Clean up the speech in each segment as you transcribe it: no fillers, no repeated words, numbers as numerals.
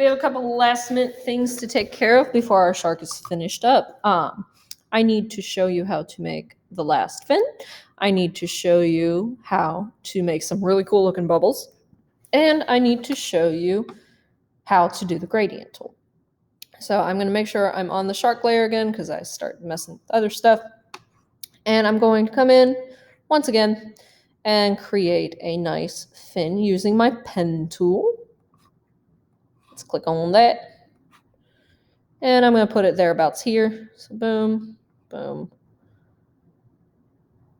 We have a couple last minute things to take care of before our shark is finished up. I need to show you how to make the last fin. I need to show you how to make some really cool looking bubbles. And I need to show you how to do the gradient tool. So I'm going to make sure I'm on the shark layer again because I start messing with other stuff. And I'm going to come in once again and create a nice fin using my pen tool. Let's click on that. And I'm going to put it thereabouts here. So boom, boom,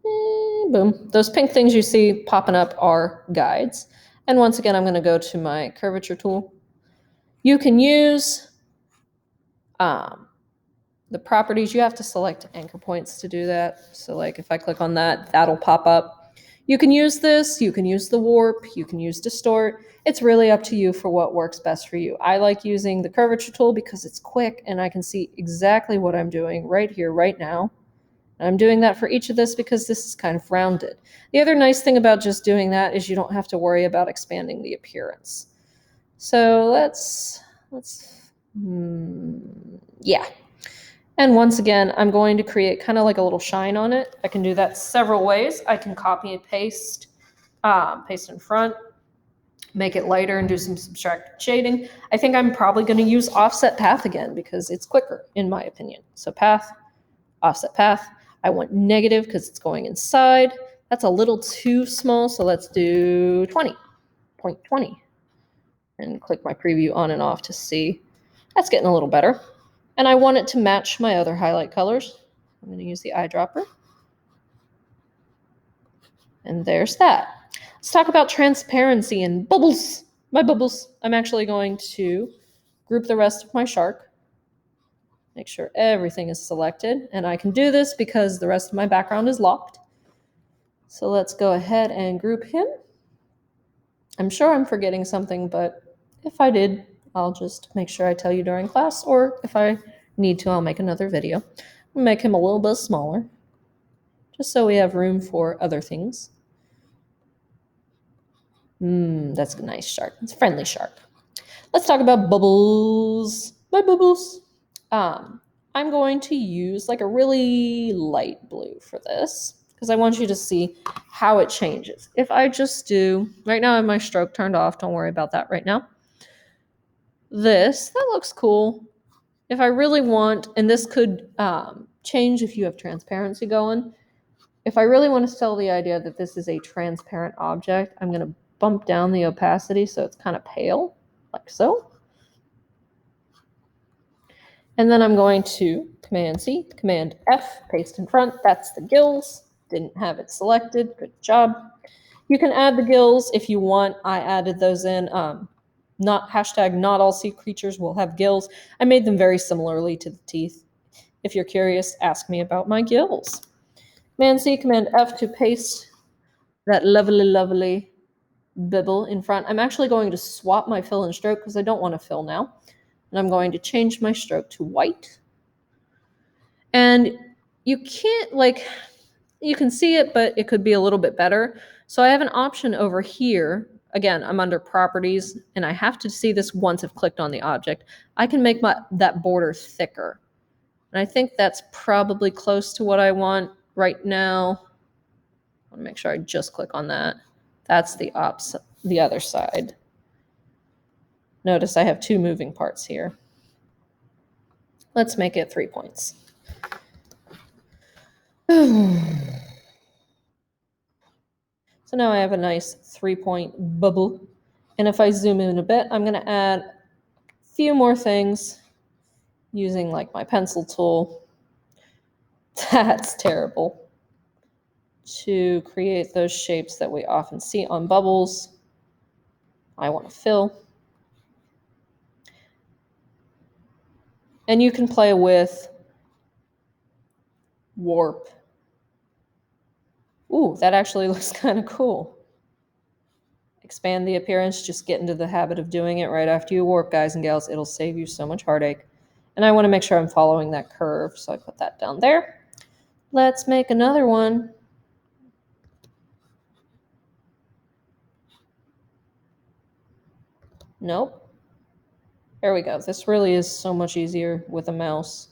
boom. Those pink things you see popping up are guides. And once again, I'm going to go to my curvature tool. You can use the properties. You have to select anchor points to do that. So like if I click on that, that'll pop up. You can use this. You can use the warp. You can use distort. It's really up to you for what works best for you. I like using the curvature tool because it's quick and I can see exactly what I'm doing right here, right now. And I'm doing that for each of this because this is kind of rounded. The other nice thing about just doing that is you don't have to worry about expanding the appearance. So yeah. And once again, I'm going to create kind of like a little shine on it. I can do that several ways. I can copy and paste in front, make it lighter and do some subtracted shading. I think I'm probably going to use offset path again because it's quicker in my opinion. So path, offset path. I want negative because it's going inside. That's a little too small, so let's do 20.20 and click my preview on and off to see. That's getting a little better. And I want it to match my other highlight colors. I'm going to use the eyedropper. And there's that. Let's talk about transparency and bubbles. My bubbles. I'm actually going to group the rest of my shark. Make sure everything is selected. And I can do this because the rest of my background is locked. So let's go ahead and group him. I'm sure I'm forgetting something, but if I did, I'll just make sure I tell you during class, or if I need to, I'll make another video. I'll make him a little bit smaller, just so we have room for other things. That's a nice shark. It's a friendly shark. Let's talk about bubbles. My bubbles. I'm going to use like a really light blue for this because I want you to see how it changes. If I just do, right now I have my stroke turned off. Don't worry about that right now. That looks cool. If I really want, and this could change if you have transparency going. If I really want to sell the idea that this is a transparent object, I'm going to bump down the opacity so it's kind of pale, like so. And then I'm going to Command-C, Command-F, paste in front. That's the gills. Didn't have it selected. Good job. You can add the gills if you want. I added those in. Not all sea creatures will have gills. I made them very similarly to the teeth. If you're curious, ask me about my gills. Command-C, Command-F to paste that lovely, lovely bibble in front. I'm actually going to swap my fill and stroke because I don't want to fill now. And I'm going to change my stroke to white. And you can't, you can see it, but it could be a little bit better. So I have an option over here. Again, I'm under properties, and I have to see this once I've clicked on the object. I can make that border thicker. And I think that's probably close to what I want right now. I want to make sure I just click on that. That's the other side. Notice I have two moving parts here. Let's make it 3 points. So now I have a nice 3-point bubble. And if I zoom in a bit, I'm going to add a few more things using like my pencil tool. That's terrible. To create those shapes that we often see on bubbles. I want to fill. And you can play with warp. Ooh, that actually looks kind of cool. Expand the appearance, just get into the habit of doing it right after you warp, guys and gals. It'll save you so much heartache. And I want to make sure I'm following that curve, so I put that down there. Let's make another one. Nope. There we go. This really is so much easier with a mouse.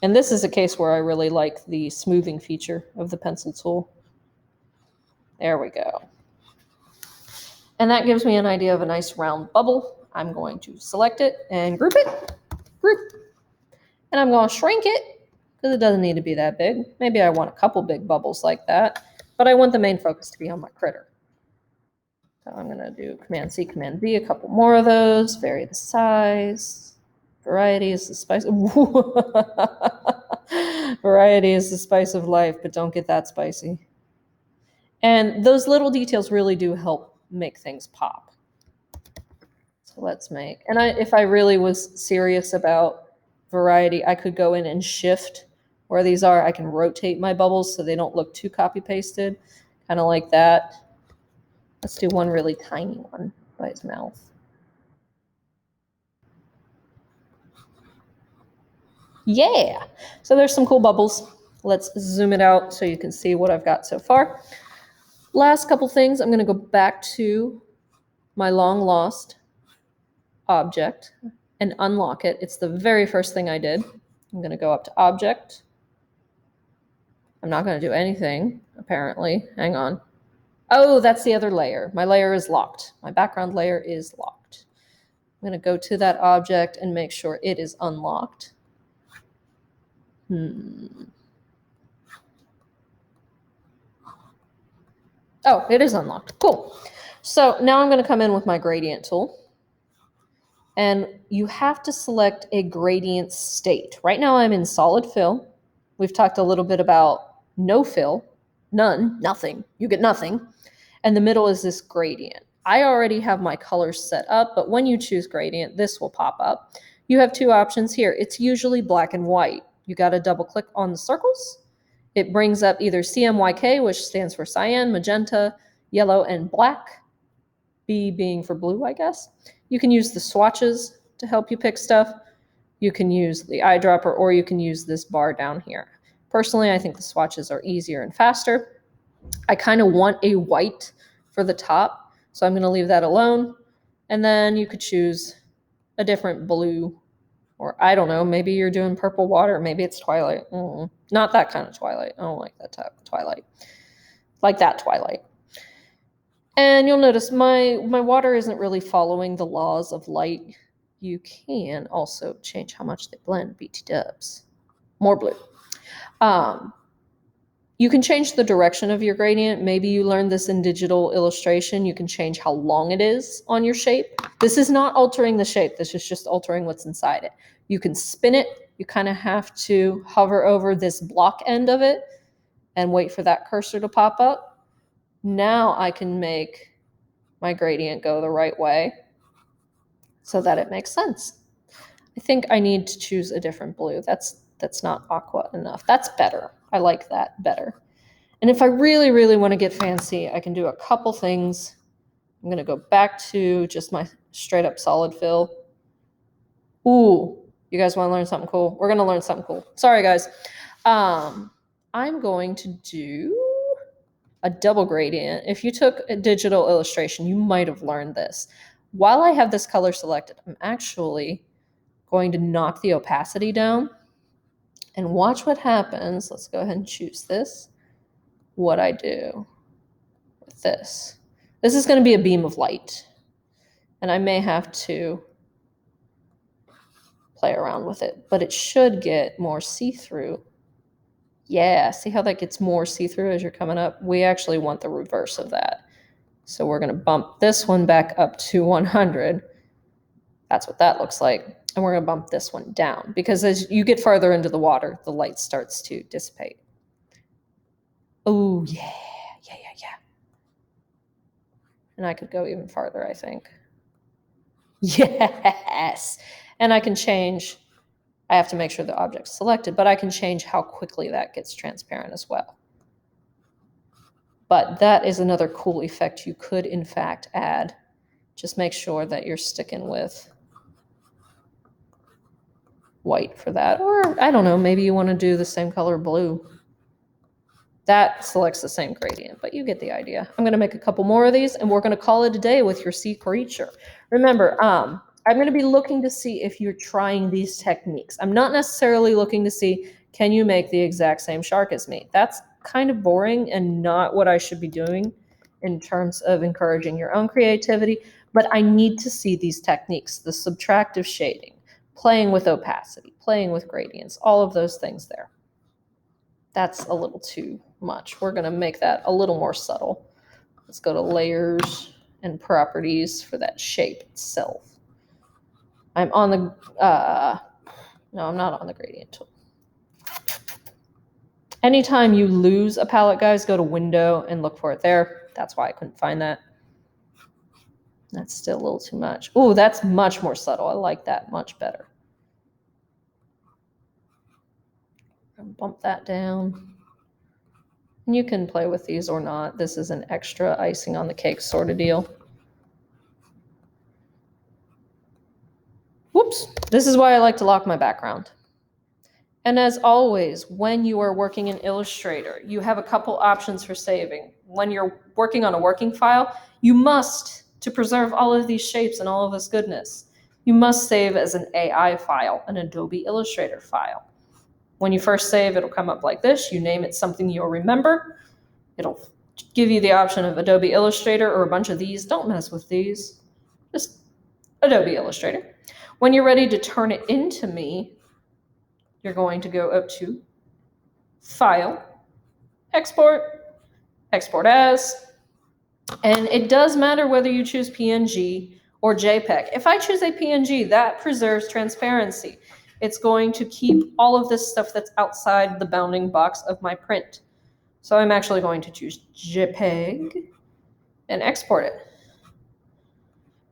And this is a case where I really like the smoothing feature of the pencil tool. There we go. And that gives me an idea of a nice round bubble. I'm going to select it and group it. Group. And I'm going to shrink it because it doesn't need to be that big. Maybe I want a couple big bubbles like that, but I want the main focus to be on my critter. So I'm going to do Command C, Command V, a couple more of those, vary the size. Variety is the spice. Variety is the spice of life, but don't get that spicy. And those little details really do help make things pop. So let's make, and if I really was serious about variety, I could go in and shift where these are. I can rotate my bubbles so they don't look too copy pasted, kind of like that. Let's do one really tiny one by his mouth. Yeah, so there's some cool bubbles. Let's zoom it out so you can see what I've got so far. Last couple things, I'm going to go back to my long lost object and unlock it. It's the very first thing I did. I'm going to go up to object. I'm not going to do anything, apparently. Hang on. Oh, that's the other layer. My layer is locked. My background layer is locked. I'm going to go to that object and make sure it is unlocked. Oh, it is unlocked. Cool. So now I'm going to come in with my gradient tool. And you have to select a gradient state. Right now I'm in solid fill. We've talked a little bit about no fill, none, nothing. You get nothing. And the middle is this gradient. I already have my colors set up, but when you choose gradient, this will pop up. You have two options here. It's usually black and white. You got to double click on the circles. It brings up either CMYK, which stands for cyan, magenta, yellow, and black. B being for blue, I guess. You can use the swatches to help you pick stuff. You can use the eyedropper, or you can use this bar down here. Personally, I think the swatches are easier and faster. I kind of want a white for the top, so I'm going to leave that alone. And then you could choose a different blue, or I don't know, maybe you're doing purple water, maybe it's twilight. Not that kind of twilight. I don't like that type of twilight. Like that twilight. And you'll notice my water isn't really following the laws of light. You can also change how much they blend, BT dubs. More blue. You can change the direction of your gradient. Maybe you learned this in digital illustration. You can change how long it is on your shape. This is not altering the shape. This is just altering what's inside it. You can spin it. You kind of have to hover over this block end of it and wait for that cursor to pop up. Now I can make my gradient go the right way so that it makes sense. I think I need to choose a different blue. That's not aqua enough. That's better. I like that better. And if I really, really want to get fancy, I can do a couple things. I'm going to go back to just my straight up solid fill. Ooh, you guys want to learn something cool? We're going to learn something cool. Sorry, guys. I'm going to do a double gradient. If you took a digital illustration, you might have learned this. While I have this color selected, I'm actually going to knock the opacity down and watch what happens. Let's go ahead and choose this. What I do with this. This is going to be a beam of light, and I may have to play around with it, but it should get more see-through. Yeah, see how that gets more see-through as you're coming up? We actually want the reverse of that. So we're going to bump this one back up to 100. That's what that looks like. And we're going to bump this one down because as you get farther into the water, the light starts to dissipate. Oh, yeah. And I could go even farther, I think. Yes. And I can change. I have to make sure the object's selected, but I can change how quickly that gets transparent as well. But that is another cool effect you could, in fact, add. Just make sure that you're sticking with white for that. Or, I don't know, maybe you want to do the same color blue. That selects the same gradient, but you get the idea. I'm going to make a couple more of these, and we're going to call it a day with your sea creature. Remember, I'm going to be looking to see if you're trying these techniques. I'm not necessarily looking to see, can you make the exact same shark as me? That's kind of boring and not what I should be doing in terms of encouraging your own creativity. But I need to see these techniques, the subtractive shading, playing with opacity, playing with gradients, all of those things there. That's a little too much. We're going to make that a little more subtle. Let's go to layers and properties for that shape itself. I'm on the, no, I'm not on the gradient tool. Anytime you lose a palette, guys, go to window and look for it there. That's why I couldn't find that. That's still a little too much. Oh, that's much more subtle. I like that much better. Bump that down. And you can play with these or not. This is an extra icing on the cake sort of deal. Whoops. This is why I like to lock my background. And as always, when you are working in Illustrator, you have a couple options for saving. When you're working on a working file, you must, to preserve all of these shapes and all of this goodness, you must save as an AI file, an Adobe Illustrator file. When you first save, it'll come up like this. You name it something you'll remember. It'll give you the option of Adobe Illustrator or a bunch of these. Don't mess with these. Just Adobe Illustrator. When you're ready to turn it into me, you're going to go up to File, Export, Export As, and it does matter whether you choose PNG or JPEG. If I choose a PNG, that preserves transparency. It's going to keep all of this stuff that's outside the bounding box of my print. So I'm actually going to choose JPEG and export it.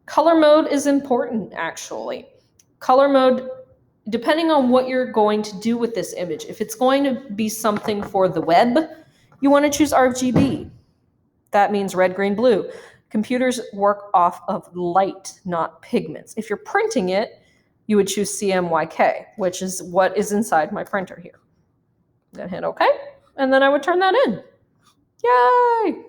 Color mode is important, actually. Color mode, depending on what you're going to do with this image, if it's going to be something for the web, you want to choose RGB. That means red, green, blue. Computers work off of light, not pigments. If you're printing it, you would choose CMYK, which is what is inside my printer here. I'm going to hit OK, and then I would turn that in. Yay!